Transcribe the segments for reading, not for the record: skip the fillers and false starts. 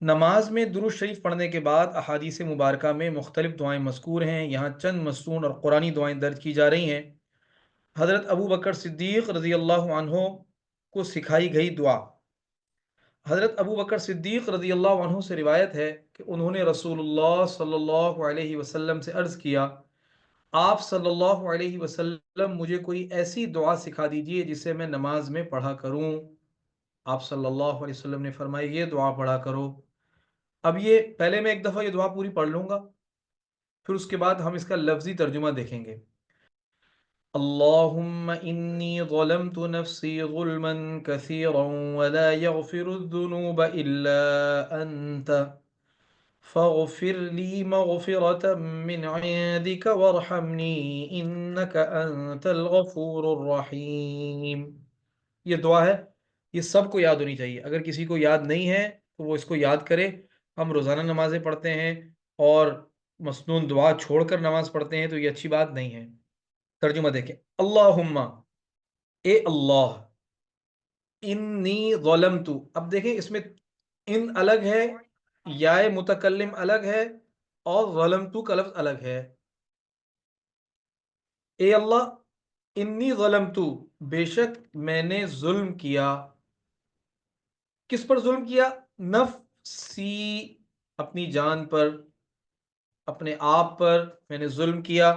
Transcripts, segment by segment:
نماز میں درود شریف پڑھنے کے بعد احادیث مبارکہ میں مختلف دعائیں مذکور ہیں۔ یہاں چند مسنون اور قرآنی دعائیں درج کی جا رہی ہیں۔ حضرت ابو بکر صدیق رضی اللہ عنہ کو سکھائی گئی دعا۔ حضرت ابو بکر صدیق رضی اللہ عنہ سے روایت ہے کہ انہوں نے رسول اللہ صلی اللہ علیہ وسلم سے عرض کیا، آپ صلی اللہ علیہ وسلم مجھے کوئی ایسی دعا سکھا دیجئے جسے میں نماز میں پڑھا کروں۔ آپ صلی اللہ علیہ وسلم نے فرمایا، یہ دعا پڑھا کرو۔ اب یہ پہلے میں ایک دفعہ یہ دعا پوری پڑھ لوں گا، پھر اس کے بعد ہم اس کا لفظی ترجمہ دیکھیں گے۔ اللہم انی ظلمت نفسی ظلما کثیرا ولا یغفر الذنوب الا انت فاغفر لی مغفرة من عندک وارحمنی انک انت الغفور الرحیم۔ یہ دعا ہے، یہ سب کو یاد ہونی چاہیے۔ اگر کسی کو یاد نہیں ہے تو وہ اس کو یاد کرے۔ ہم روزانہ نمازیں پڑھتے ہیں اور مسنون دعا چھوڑ کر نماز پڑھتے ہیں تو یہ اچھی بات نہیں ہے۔ ترجمہ دیکھیں، اللہم، اے اللہ، انی ظلمت، اب دیکھیں اس میں ان الگ ہے، یا متکلم الگ ہے، اور ظلمت کا لفظ الگ ہے۔ اے اللہ، انی ظلمت، بے شک میں نے ظلم کیا۔ کس پر ظلم کیا؟ نفسی، اپنی جان پر، اپنے آپ پر میں نے ظلم کیا۔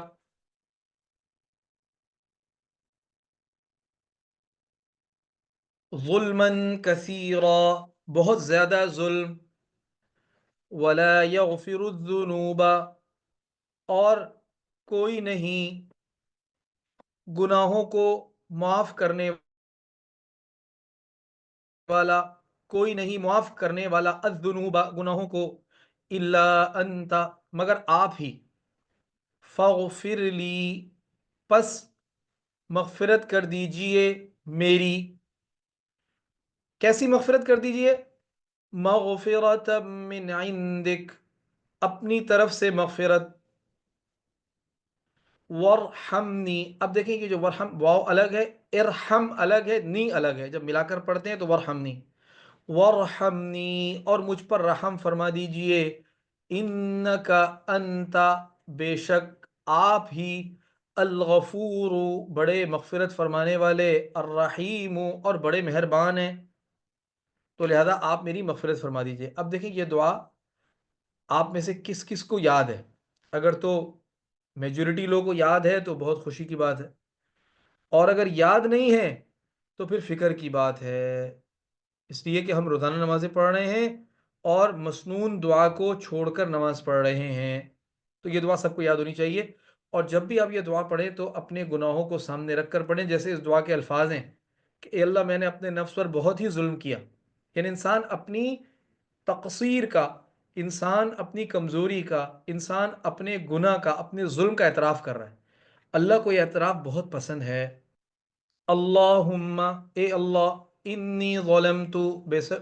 ظلمن کثیرا، بہت زیادہ ظلم۔ ولا یغفر الذنوب، اور کوئی نہیں گناہوں کو معاف کرنے والا، کوئی نہیں معاف کرنے والا، الذنوب، گناہوں کو، الا انت، مگر آپ ہی۔ فاغفر لی، پس مغفرت کر دیجئے میری۔ کیسی مغفرت کر دیجئے؟ مغفرۃ من عندک، اپنی طرف سے مغفرت۔ ورحمنی، اب دیکھیں کہ جو ورحم، واو الگ ہے، ارحم الگ ہے، نی الگ ہے، جب ملا کر پڑھتے ہیں تو ورحمنی۔ ورحمنی، اور مجھ پر رحم فرما دیجئے۔ انکا انت، بے شک آپ ہی، الغفور، بڑے مغفرت فرمانے والے، الرحیم، اور بڑے مہربان ہیں، تو لہذا آپ میری مغفرت فرما دیجئے۔ اب دیکھیں یہ دعا آپ میں سے کس کس کو یاد ہے؟ اگر تو میجورٹی لوگوں کو یاد ہے تو بہت خوشی کی بات ہے، اور اگر یاد نہیں ہے تو پھر فکر کی بات ہے، اس لیے کہ ہم روزانہ نمازیں پڑھ رہے ہیں اور مسنون دعا کو چھوڑ کر نماز پڑھ رہے ہیں، تو یہ دعا سب کو یاد ہونی چاہیے۔ اور جب بھی آپ یہ دعا پڑھیں تو اپنے گناہوں کو سامنے رکھ کر پڑھیں، جیسے اس دعا کے الفاظ ہیں کہ اے اللہ، میں نے اپنے نفس پر بہت ہی ظلم کیا۔ یعنی انسان اپنی تقصیر کا، انسان اپنی کمزوری کا، انسان اپنے گناہ کا، اپنے ظلم کا اعتراف کر رہا ہے۔ اللہ کو یہ اعتراف بہت پسند ہے۔ اللہم، اے اللہ، انی ظلمت،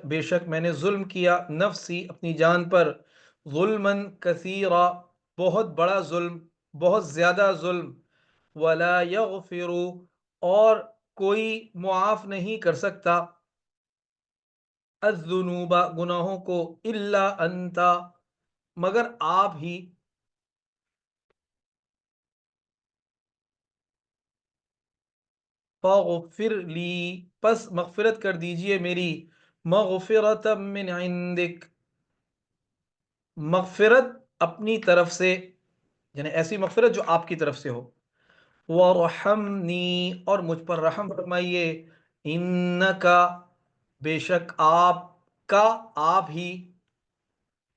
بے شک میں نے ظلم کیا، نفسی، اپنی جان پر، ظلمن کثیرا، بہت بڑا ظلم، بہت زیادہ ظلم، ولا یغفر، اور کوئی معاف نہیں کر سکتا، الذنوب، گناہوں کو، الا انت، مگر آپ ہی۔ فاغفر لی، پس مغفرت کر دیجئے میری، مغفرۃ من عندک، مغفرت اپنی طرف سے، یعنی ایسی مغفرت جو آپ کی طرف سے ہو۔ وارحمنی، اور مجھ پر رحم فرمائیے، انکا، بے شک آپ کا، آپ ہی،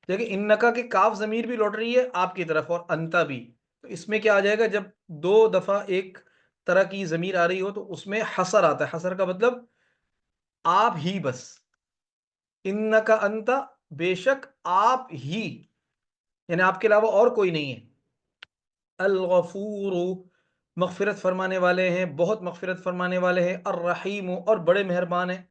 دیکھیں انکا کے کاف ضمیر بھی لوٹ رہی ہے آپ کی طرف، اور انتا بھی، تو اس میں کیا آ جائے گا؟ جب دو دفعہ ایک طرح کی ضمیر آ رہی ہو تو اس میں حصر آتا ہے۔ حصر کا مطلب آپ ہی بس، انکا انتا، بے شک آپ ہی، یعنی آپ کے علاوہ اور کوئی نہیں ہے۔ الغفور، مغفرت فرمانے والے ہیں، بہت مغفرت فرمانے والے ہیں، الرحیم، اور بڑے مہربان ہیں۔